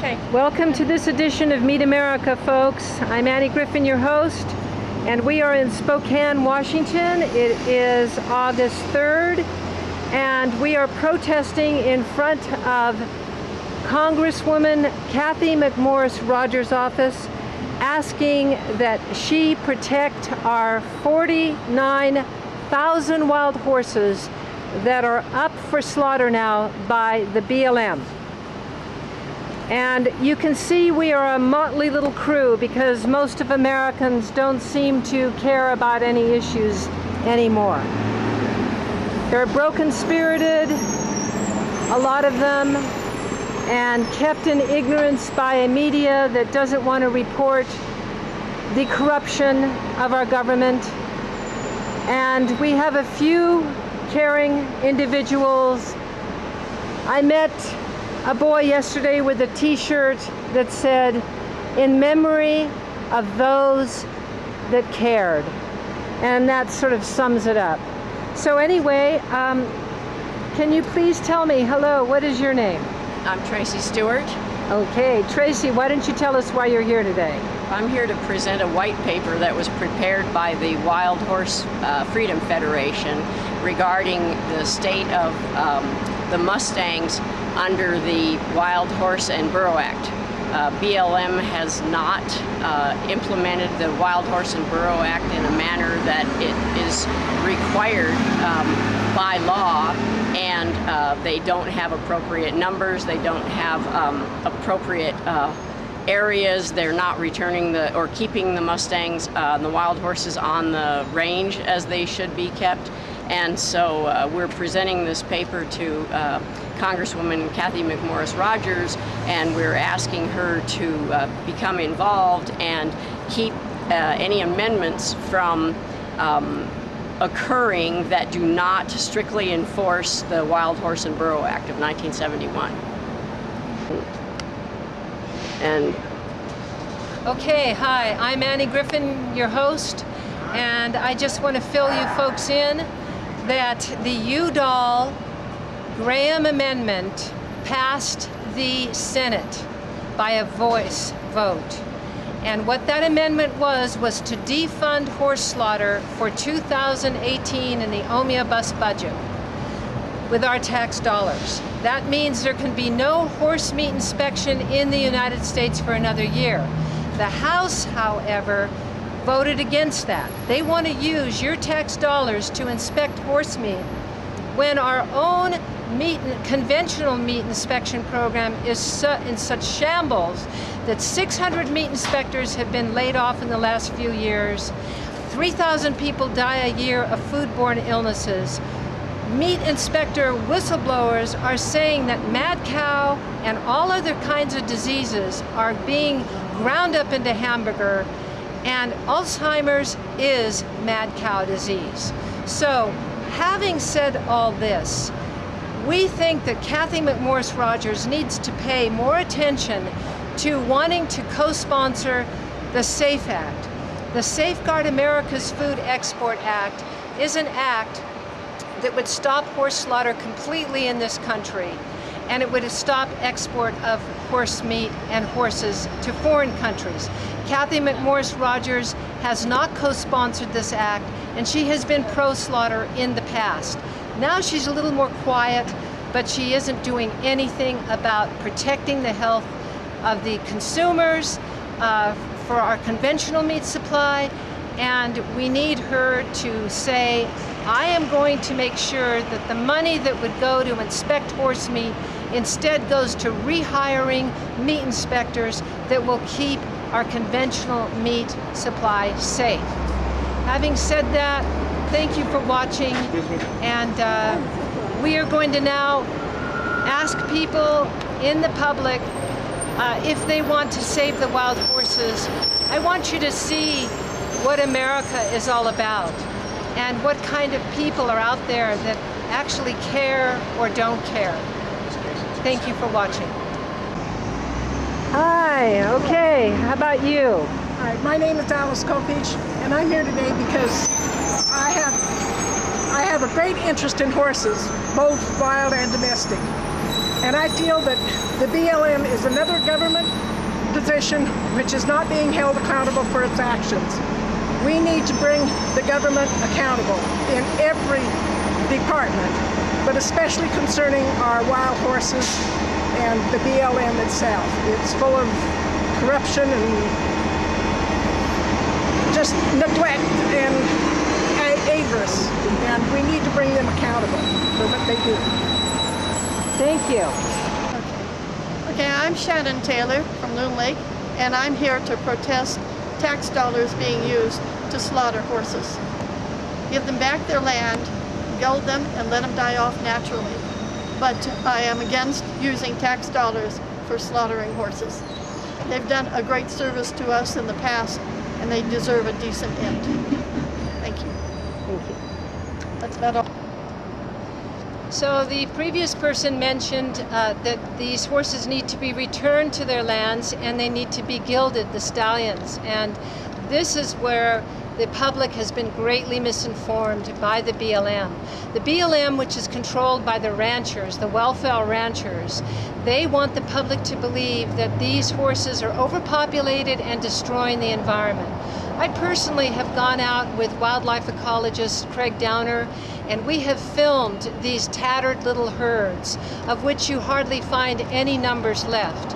Okay. Welcome to this edition of Meet America, folks. I'm Annie Griffin, your host, and we are in Spokane, Washington. It is August 3rd, and we are protesting in front of Congresswoman Cathy McMorris Rodgers' office, asking that she protect our 49,000 wild horses that are up for slaughter now by the BLM. And you can see we are a motley little crew because most of Americans don't seem to care about any issues anymore. They're broken-spirited, a lot of them, and kept in ignorance by a media that doesn't want to report the corruption of our government. And we have a few caring individuals. I met a boy yesterday with a t-shirt that said, "In memory of those that cared." And that sort of sums it up. So anyway, can you please tell me, hello, what is your name? I'm Tracy Stewart. Okay, Tracy, why don't you tell us why you're here today? I'm here to present a white paper that was prepared by the Wild Horse Freedom Federation regarding the state of the Mustangs under the Wild Horse and Burro Act. BLM has not implemented the Wild Horse and Burro Act in a manner that it is required by law, and they don't have appropriate numbers, they don't have appropriate areas, they're not returning or keeping the Mustangs, the wild horses on the range as they should be kept. And so we're presenting this paper to Congresswoman Cathy McMorris Rodgers, and we're asking her to become involved and keep any amendments from occurring that do not strictly enforce the Wild Horse and Burro Act of 1971. And okay, hi, I'm Annie Griffin, your host, and I just want to fill you folks in that the Udall-Graham Amendment passed the Senate by a voice vote. And what that amendment was to defund horse slaughter for 2018 in the omnibus budget with our tax dollars. That means there can be no horse meat inspection in the United States for another year. The House, however, voted against that. They want to use your tax dollars to inspect horse meat when our own conventional meat inspection program is in such shambles that 600 meat inspectors have been laid off in the last few years. 3,000 people die a year of foodborne illnesses. Meat inspector whistleblowers are saying that mad cow and all other kinds of diseases are being ground up into hamburger, and Alzheimer's is mad cow disease. So, having said all this, we think that Cathy McMorris Rodgers needs to pay more attention to wanting to co-sponsor the SAFE Act. The Safeguard America's Food Export Act is an act that would stop horse slaughter completely in this country, and it would stop export of horse meat and horses to foreign countries. Cathy McMorris Rodgers has not co-sponsored this act, and she has been pro-slaughter in the past. Now she's a little more quiet, but she isn't doing anything about protecting the health of the consumers for our conventional meat supply, and we need her to say, I am going to make sure that the money that would go to inspect horse meat instead goes to rehiring meat inspectors that will keep our conventional meat supply safe. Having said that, thank you for watching, and we are going to now ask people in the public if they want to save the wild horses. I want you to see what America is all about and what kind of people are out there that actually care or don't care. Thank you for watching. Hi, okay, how about you? Hi, my name is Alice Kopich, and I'm here today because I have a great interest in horses, both wild and domestic. And I feel that the BLM is another government position which is not being held accountable for its actions. We need to bring the government accountable in every department, but especially concerning our wild horses and the BLM itself. It's full of corruption and just neglect and avarice, and we need to bring them accountable for what they do. Thank you. Okay, I'm Shannon Taylor from Loon Lake, and I'm here to protest tax dollars being used to slaughter horses. Give them back their land, gull them, and let them die off naturally. But I am against using tax dollars for slaughtering horses. They've done a great service to us in the past, and they deserve a decent end. Thank you. Thank you. That's about all. So the previous person mentioned that these horses need to be returned to their lands and they need to be gilded, the stallions. And this is where the public has been greatly misinformed by the BLM. The BLM, which is controlled by the ranchers, the welfare ranchers, they want the public to believe that these horses are overpopulated and destroying the environment. I personally have gone out with wildlife ecologist Craig Downer, and we have filmed these tattered little herds, of which you hardly find any numbers left.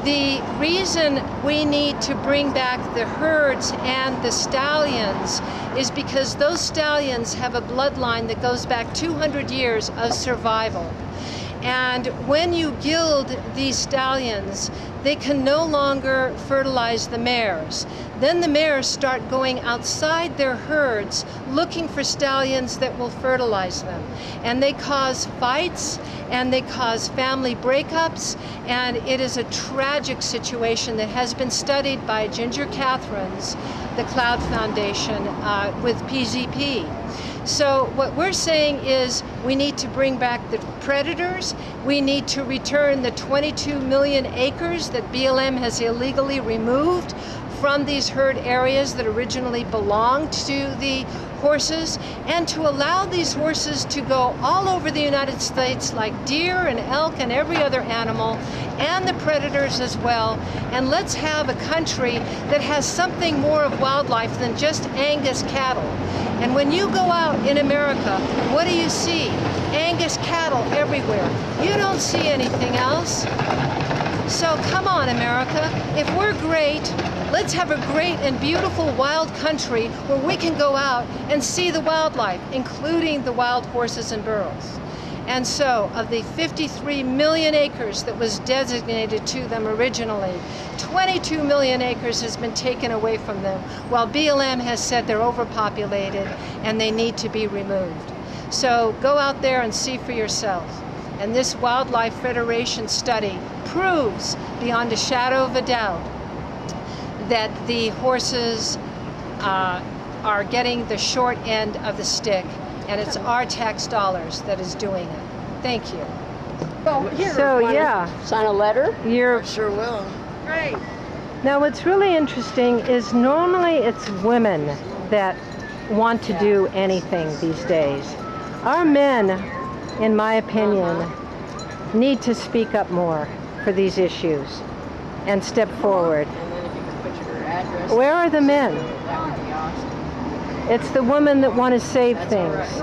The reason we need to bring back the herds and the stallions is because those stallions have a bloodline that goes back 200 years of survival. And when you gild these stallions, they can no longer fertilize the mares. Then the mares start going outside their herds looking for stallions that will fertilize them. And they cause fights and they cause family breakups, and it is a tragic situation that has been studied by Ginger Catherine's, the Cloud Foundation, with PZP. So what we're saying is we need to bring back the predators. We need to return the 22 million acres that BLM has illegally removed from these herd areas that originally belonged to the horses, and to allow these horses to go all over the United States like deer and elk and every other animal, and the predators as well. And let's have a country that has something more of wildlife than just Angus cattle. And when you go out in America, what do you see? Angus cattle everywhere. You don't see anything else. So come on, America. If we're great, let's have a great and beautiful wild country where we can go out and see the wildlife, including the wild horses and burros. And so, of the 53 million acres that was designated to them originally, 22 million acres has been taken away from them, while BLM has said they're overpopulated and they need to be removed. So go out there and see for yourself. And this Wildlife Federation study proves beyond a shadow of a doubt that the horses are getting the short end of the stick, and it's our tax dollars that is doing it. Thank you. Well, here, So, yeah. sign a letter? You're Sure will. Great. Now, what's really interesting is normally it's women that want to do anything these days. Our men, in my opinion, need to speak up more for these issues and step forward. And then if you could put your address. Where are the men? That would be awesome. It's the women that want to save things,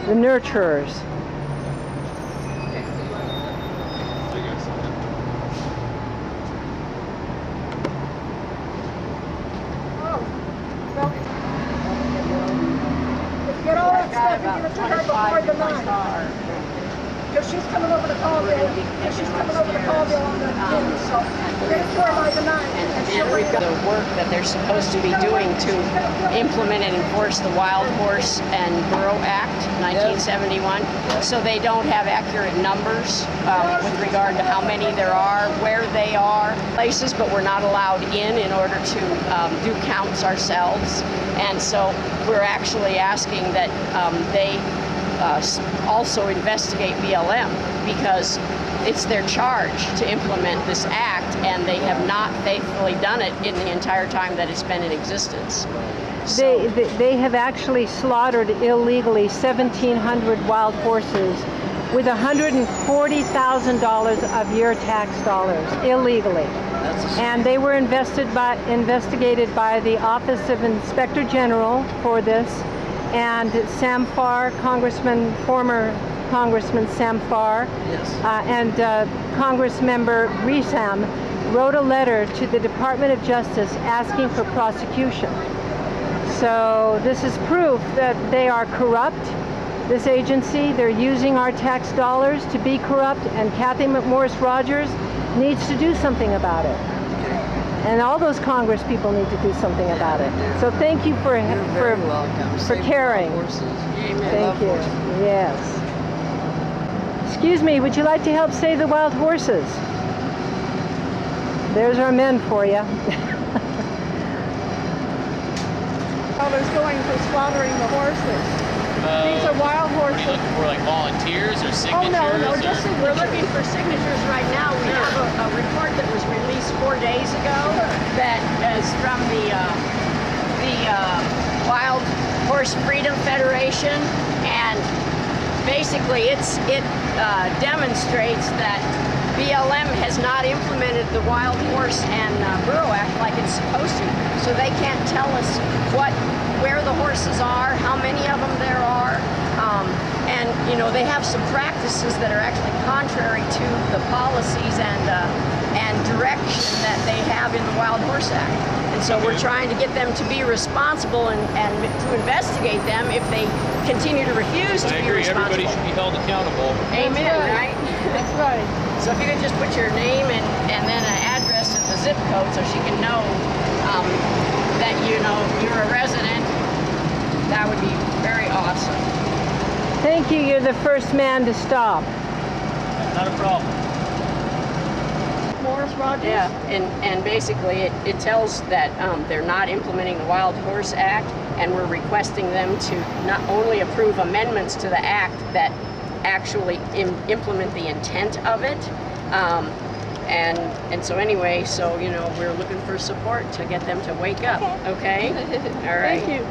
the nurturers. Get all that stuff and give it to her before the 9. Because she's coming over to Colville. She's coming over to Colville on the 10th, so get it to her by the 9th. And the work that they're supposed to be doing to implement and enforce the Wild Horse and Burro Act, 1971, so they don't have accurate numbers with regard to how many there are, where they are, places, but we're not allowed in order to do counts ourselves. And so we're actually asking that they also investigate BLM, because it's their charge to implement this act, and they have not faithfully done it in the entire time that it's been in existence. They have actually slaughtered illegally 1,700 wild horses with $140,000 of your tax dollars illegally. And they were investigated by the Office of Inspector General for this, and Sam Farr, former Congressman Sam Farr, and Congressmember Resam wrote a letter to the Department of Justice asking for prosecution. So this is proof that they are corrupt. This agency, they're using our tax dollars to be corrupt, and Kathy McMorris Rodgers needs to do something about it. And all those Congress people need to do something about it. So thank you for caring. Thank you. Yes. Excuse me, would you like to help save the wild horses? There's our men for you. Dollars going for slaughtering the horses. These are wild horses. Are you looking for like volunteers or signatures? Oh, no, just We're looking for signatures right now. We have a report that was released 4 days ago that is from the Wild Horse Freedom Federation, and basically it demonstrates that BLM has not implemented the Wild Horse and Burro Act like it's supposed to. So they can't tell us where the horses are, how many of them there are, and you know, they have some practices that are actually contrary to the policies and direction that they have in the Wild Horse Act. And so we're trying to get them to be responsible and to investigate them if they continue to refuse to be responsible. Everybody should be held accountable. Amen, right? That's right. So if you could just put your name and then an address and the zip code so she can know that you know you're a resident, that would be very awesome. Thank you. You're the first man to stop. Not a problem. Morris Rodgers? Yeah, and basically it tells that they're not implementing the Wild Horse Act, and we're requesting them to not only approve amendments to the act that actually implement the intent of it. And so anyway, so you know, we're looking for support to get them to wake up. Okay? All right. Thank you.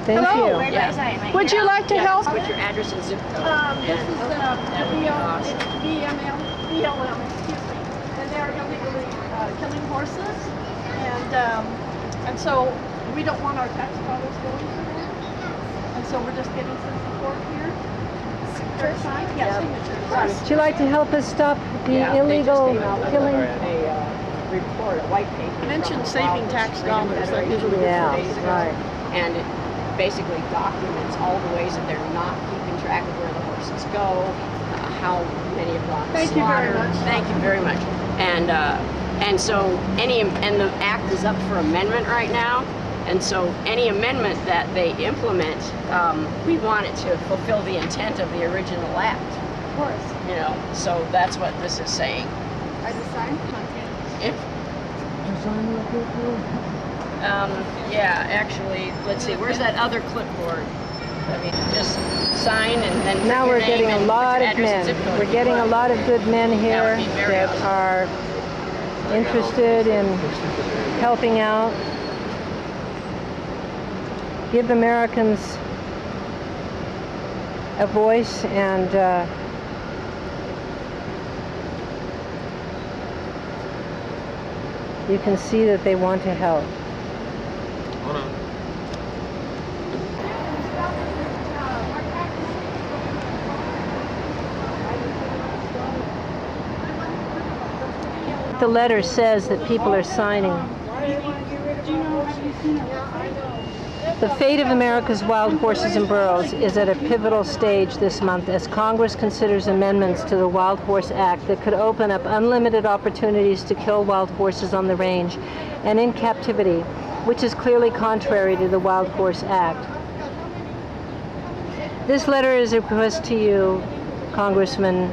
Thank Hello. you. Yeah. Would you like to help? Put your address and zip code. This is That would be awesome. BLM, excuse me, and they're illegally killing horses, and so we don't want our tax dollars going to that, and so we're just getting some support here. Signatures? Yeah, signatures. Would you like to help us stop the illegal killing? A report, a white paper. Mention from saving Wild tax Horse Freedom dollars, that Federation usually Yeah, 4 days ago. right. And it basically documents all the ways that they're not keeping track of where the horses go, how many have gone Thank you very slaughtered. much. Thank you very much. And so the act is up for amendment right now. And so any amendment that they implement, we want it to fulfill the intent of the original act. Of course. You know, so that's what this is saying. I decided. If yeah, actually, let's see, where's that other clipboard? I mean, just sign and then put Now your we're name getting a and lot your of address and men. zip code We're if you getting a want. lot of good men here That would be very that awesome. are interested in helping out. Give Americans a voice, and you can see that they want to help. Hold on. The letter says that people are signing. The fate of America's wild horses and burros is at a pivotal stage this month as Congress considers amendments to the Wild Horse Act that could open up unlimited opportunities to kill wild horses on the range and in captivity, which is clearly contrary to the Wild Horse Act. This letter is a request to you, Congressman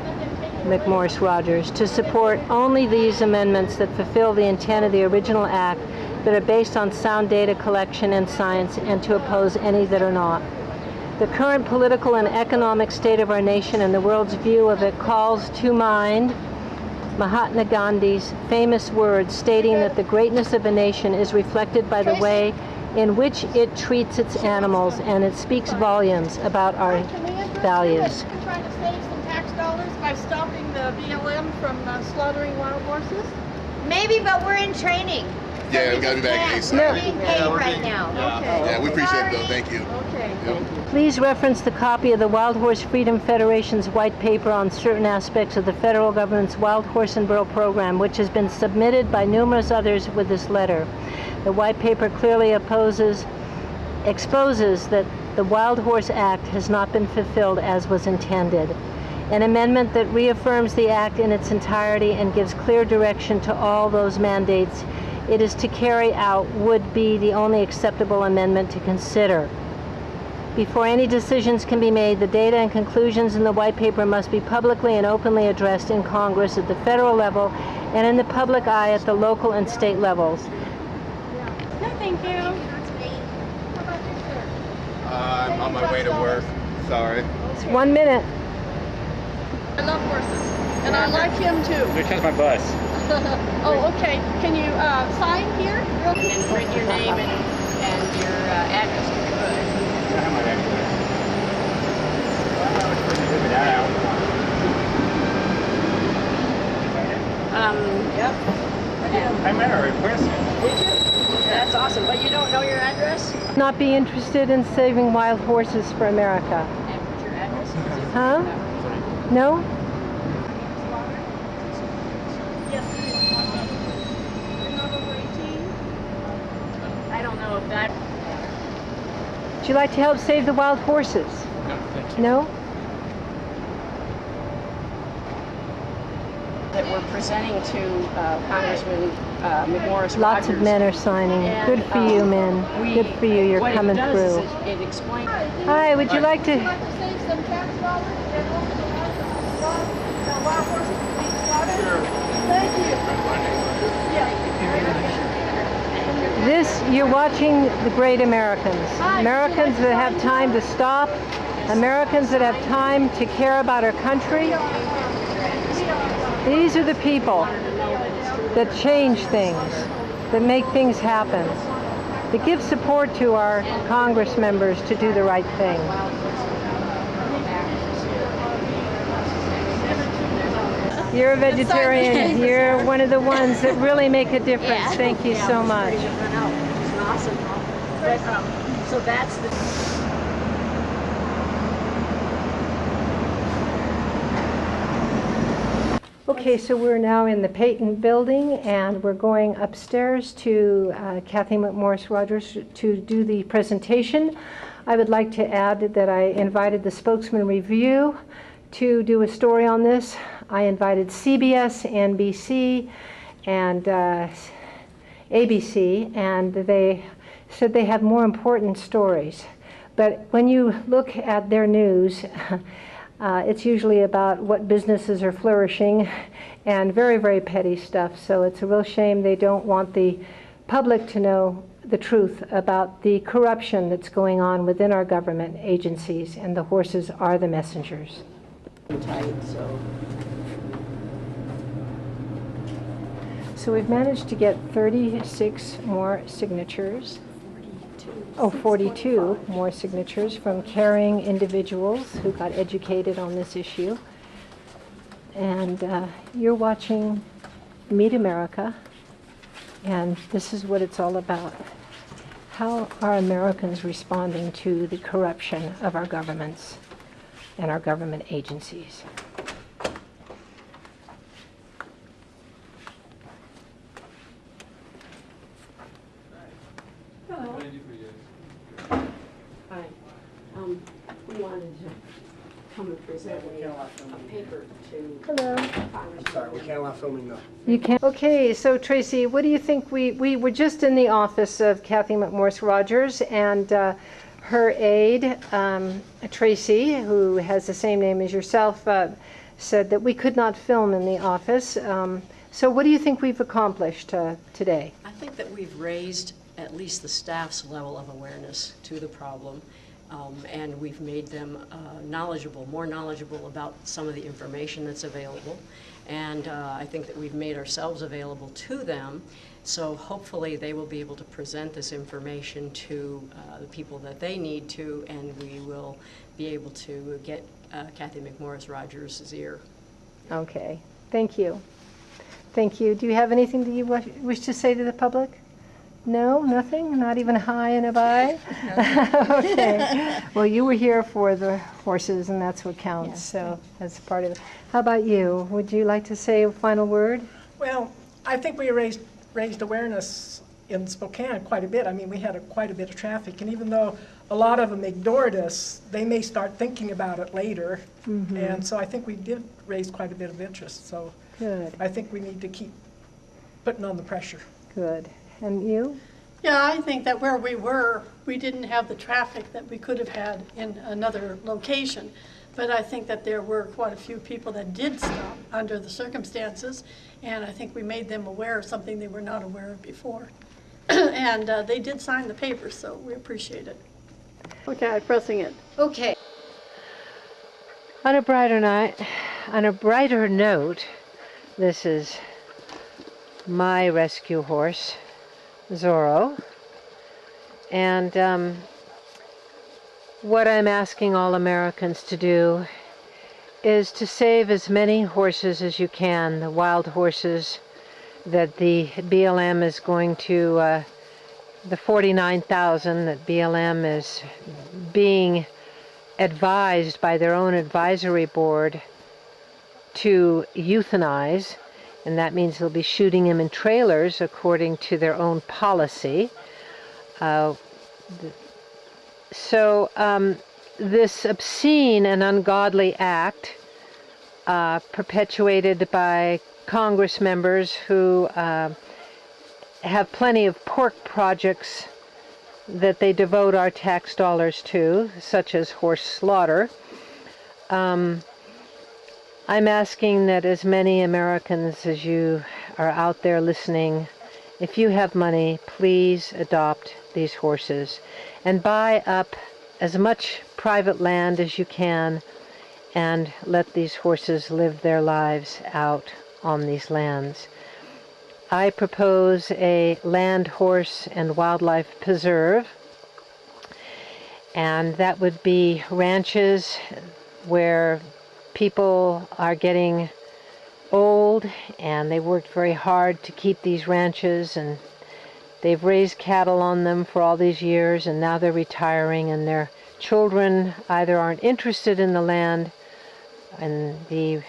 McMorris Rodgers, to support only these amendments that fulfill the intent of the original act, that are based on sound data collection and science, and to oppose any that are not. The current political and economic state of our nation and the world's view of it calls to mind Mahatma Gandhi's famous words stating that the greatness of a nation is reflected by the way in which it treats its animals, and it speaks volumes about our values. Trying to save some tax dollars. by stopping the BLM from slaughtering wild horses? Maybe, but we're in training. Yeah, we gotta be back ASAP. We're being paid right now. Okay. Yeah, we appreciate it though. Thank you. Okay. Yep. Please reference the copy of the Wild Horse Freedom Federation's white paper on certain aspects of the federal government's Wild Horse and Burro program, which has been submitted by numerous others with this letter. The white paper clearly exposes that the Wild Horse Act has not been fulfilled as was intended. An amendment that reaffirms the Act in its entirety and gives clear direction to all those mandates it is to carry out would be the only acceptable amendment to consider. Before any decisions can be made, the data and conclusions in the white paper must be publicly and openly addressed in Congress at the federal level and in the public eye at the local and state levels. No, thank you. I'm on my way to work. Sorry. 1 minute. I love horses, and I like him too. Here comes my bus. Oh, okay. Can you sign here? Real And then write your name and your address if you could. I have my address. Figure that out. Yep. I met her in person. That's awesome. But you don't know your address? Not be interested in saving wild horses for America. And what's your address? Huh? No? I don't know if that... Would you like to help save the wild horses? No, thank you. No? that we're presenting to Congressman McMorris Lots of Rogers. men are signing. And, Good for you, men. Good for you. You're what coming it does through. Is it explains... Hi, would you like to... Would you like to save some tax dollars and also the wild horses being slaughtered? Thank you. This, you're watching the great Americans. Americans that have time to stop. Americans that have time to care about our country. These are the people that change things, that make things happen, that give support to our Congress members to do the right thing. You're a vegetarian. You're one of the ones that really make a difference. Thank you so much. Awesome. So that's the... Okay, so we're now in the Peyton building and we're going upstairs to Kathy McMorris Rogers to do the presentation. I would like to add that I invited the Spokesman Review to do a story on this. I invited CBS, NBC, and ABC, and they said they have more important stories. But when you look at their news, it's usually about what businesses are flourishing and very, very petty stuff. So it's a real shame they don't want the public to know the truth about the corruption that's going on within our government agencies, and the horses are the messengers. tight, So we've managed to get 36 more signatures. 42 more signatures from caring individuals who got educated on this issue. And you're watching Meet America, and this is what it's all about. How are Americans responding to the corruption of our governments and our government agencies? Hello. Hi. We wanted to come and present a paper to Hello. Congressman. Sorry, we can't allow filming though. You can. Okay, so Tracy, what do you think? We were just in the office of Kathy McMorris Rogers, and her aide, Tracy, who has the same name as yourself, said that we could not film in the office. So what do you think we've accomplished today? I think that we've raised at least the staff's level of awareness to the problem, and we've made them more knowledgeable about some of the information that's available. And I think that we've made ourselves available to them, so hopefully they will be able to present this information to the people that they need to, and we will be able to get Kathy McMorris Rogers' ear. Okay, thank you. Thank you. Do you have anything that you wish to say to the public? No, nothing? Not even a hi and a bye? Okay. Well, you were here for the horses, and that's what counts, Yes, so that's part of it. How about you? Would you like to say a final word? Well, I think we raised awareness in Spokane quite a bit. I mean, we had quite a bit of traffic, and even though a lot of them ignored us, they may start thinking about it later. And so I think we did raise quite a bit of interest. So Good, I think we need to keep putting on the pressure. good. And you? Yeah, I think that where we were, we didn't have the traffic that we could have had in another location. But I think that there were quite a few people that did stop under the circumstances, and I think we made them aware of something they were not aware of before. And they did sign the papers, so we appreciate it. Okay, I'm pressing it. Okay. On a brighter note, this is my rescue horse, Zorro, and what I'm asking all Americans to do is to save as many horses as you can, the wild horses that the BLM is going to, the 49,000 that BLM is being advised by their own advisory board to euthanize, and that means they'll be shooting them in trailers according to their own policy. This obscene and ungodly act, perpetuated by Congress members who have plenty of pork projects that they devote our tax dollars to, such as horse slaughter. I'm asking that as many Americans as you are out there listening, if you have money, please adopt these horses and buy up as much private land as you can and let these horses live their lives out on these lands. I propose a land, horse, and wildlife preserve, and that would be ranches where people are getting old and they worked very hard to keep these ranches, and they've raised cattle on them for all these years, and now they're retiring, and their children either aren't interested in the land and the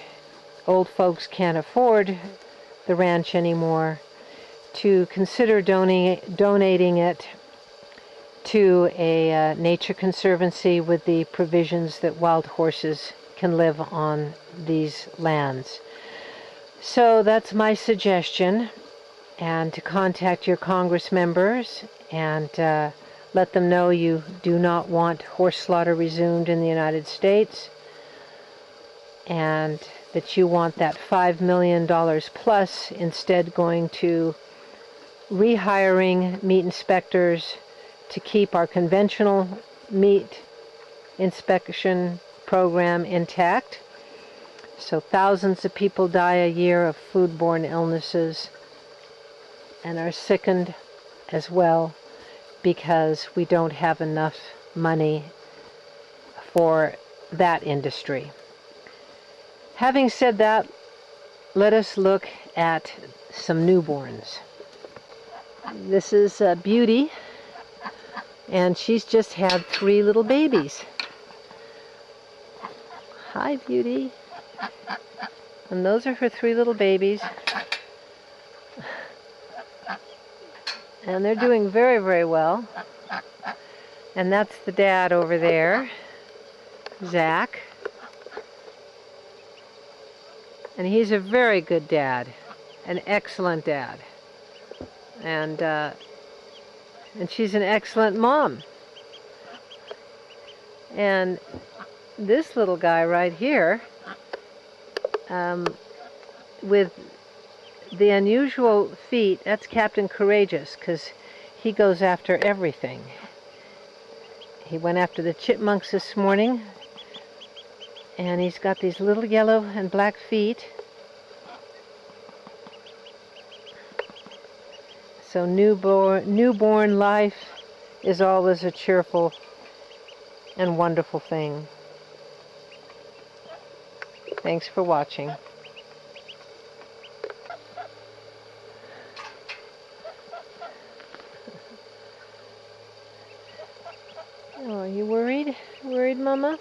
old folks can't afford the ranch anymore, to consider donating it to a nature conservancy with the provisions that wild horses can live on these lands. So that's my suggestion, and to contact your Congress members and let them know you do not want horse slaughter resumed in the United States, and that you want that $5 million plus instead going to rehiring meat inspectors to keep our conventional meat inspection program intact. So thousands of people die a year of foodborne illnesses and are sickened as well because we don't have enough money for that industry. Having said that, let us look at some newborns. This is Beauty, and she's just had 3 little babies. Hi, Beauty. And those are her 3 little babies. And they're doing very, very well. And that's the dad over there, Zach. And he's a very good dad, an excellent dad. And she's an excellent mom. And this little guy right here, with the unusual feet, that's Captain Courageous, because he goes after everything. He went after the chipmunks this morning, and he's got these little yellow and black feet. So newborn life is always a cheerful and wonderful thing. Thanks for watching. You worried? Worried, Mama?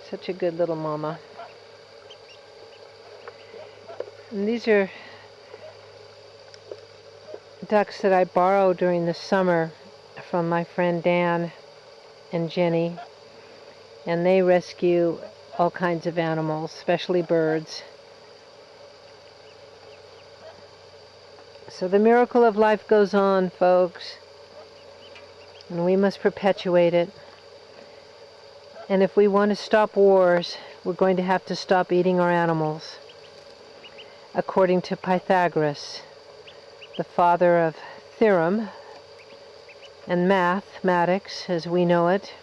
Such a good little mama. And these are ducks that I borrowed during the summer from my friend Dan and Jenny. And they rescue all kinds of animals, especially birds. So the miracle of life goes on, folks. And we must perpetuate it. And if we want to stop wars, we're going to have to stop eating our animals. According to Pythagoras, the father of theorem and mathematics as we know it,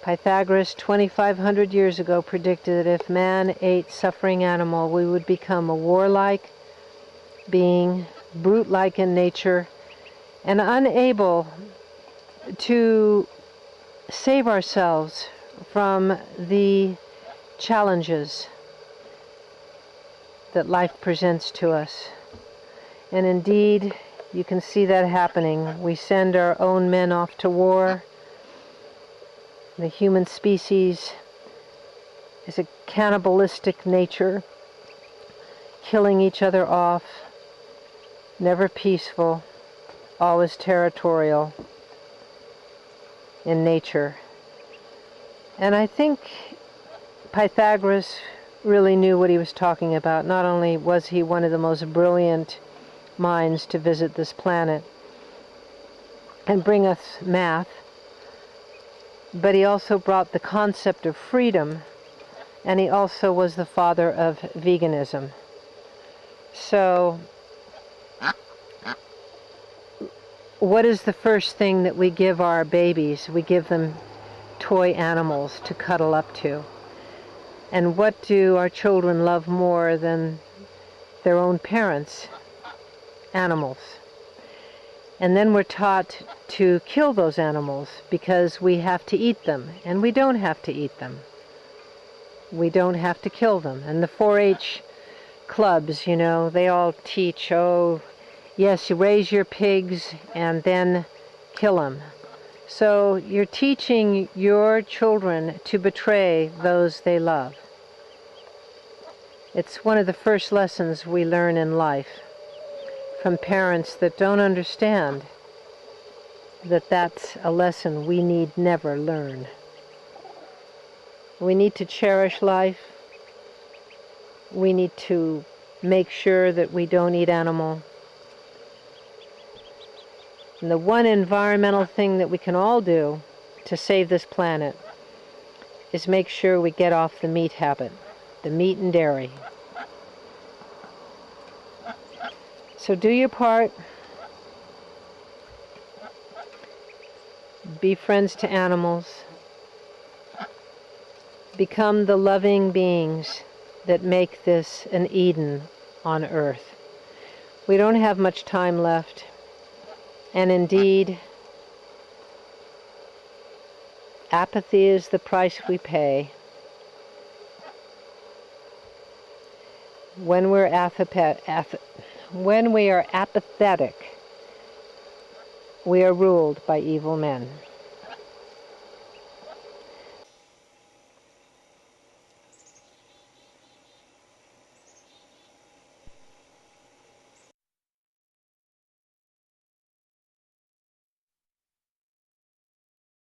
Pythagoras 2,500 years ago predicted that if man ate suffering animal, we would become a warlike being, brute-like in nature, and unable to save ourselves from the challenges that life presents to us. And indeed, you can see that happening. We send our own men off to war. The human species is a cannibalistic nature, killing each other off, never peaceful, always territorial in nature. And I think Pythagoras really knew what he was talking about. Not only was he one of the most brilliant minds to visit this planet and bring us math, but he also brought the concept of freedom, and he also was the father of veganism. So, what is the first thing that we give our babies? We give them toy animals to cuddle up to. And what do our children love more than their own parents? Animals. And then we're taught to kill those animals because we have to eat them. And we don't have to eat them. We don't have to kill them. And the 4-H clubs, you know, they all teach, oh, yes, you raise your pigs and then kill them. So you're teaching your children to betray those they love. It's one of the first lessons we learn in life from parents that don't understand that that's a lesson we need never learn. We need to cherish life. We need to make sure that we don't eat animal. And the one environmental thing that we can all do to save this planet is make sure we get off the meat habit, the meat and dairy. So do your part. Be friends to animals. Become the loving beings that make this an Eden on earth. We don't have much time left. And indeed, apathy is the price we pay. When we are apathetic, we are ruled by evil men.